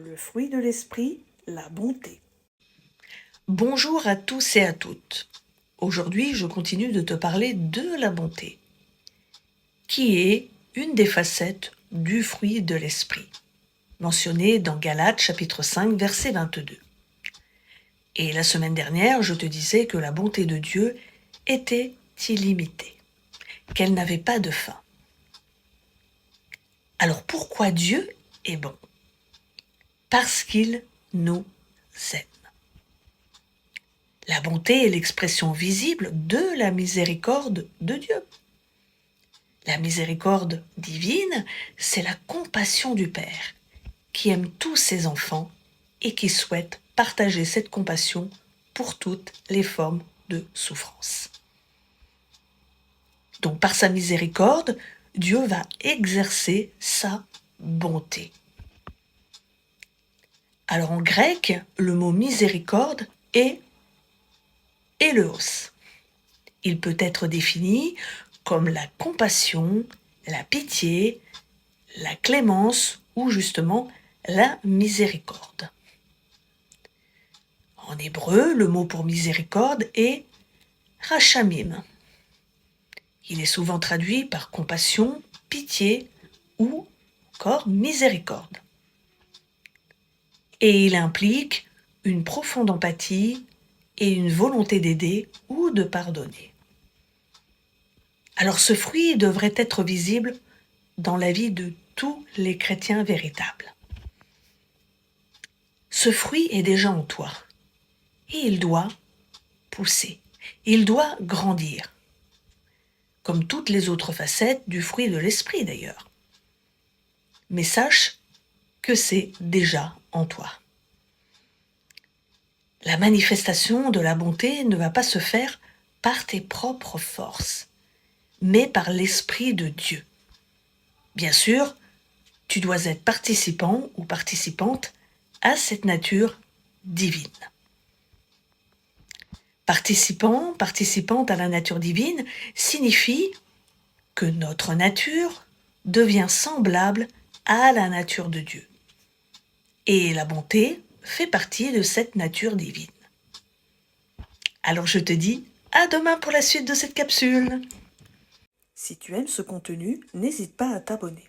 Le fruit de l'esprit, la bonté. Bonjour à tous et à toutes. Aujourd'hui, je continue de te parler de la bonté, qui est une des facettes du fruit de l'esprit, mentionnée dans Galates chapitre 5, verset 22. Et la semaine dernière, je te disais que la bonté de Dieu était illimitée, qu'elle n'avait pas de fin. Alors pourquoi Dieu est bon? Parce qu'il nous aime. La bonté est l'expression visible de la miséricorde de Dieu. La miséricorde divine, c'est la compassion du Père, qui aime tous ses enfants et qui souhaite partager cette compassion pour toutes les formes de souffrance. Donc par sa miséricorde, Dieu va exercer sa bonté. Alors en grec, le mot miséricorde est éleos. Il peut être défini comme la compassion, la pitié, la clémence ou justement la miséricorde. En hébreu, le mot pour miséricorde est rachamim. Il est souvent traduit par compassion, pitié ou encore miséricorde. Et il implique une profonde empathie et une volonté d'aider ou de pardonner. Alors ce fruit devrait être visible dans la vie de tous les chrétiens véritables. Ce fruit est déjà en toi et il doit pousser, il doit grandir, comme toutes les autres facettes du fruit de l'esprit d'ailleurs. Mais sache que c'est déjà en toi. La manifestation de la bonté ne va pas se faire par tes propres forces, mais par l'Esprit de Dieu. Bien sûr, tu dois être participant ou participante à cette nature divine. Participant, participante à la nature divine signifie que notre nature devient semblable à la nature de Dieu. Et la bonté fait partie de cette nature divine. Alors je te dis à demain pour la suite de cette capsule. Si tu aimes ce contenu, n'hésite pas à t'abonner.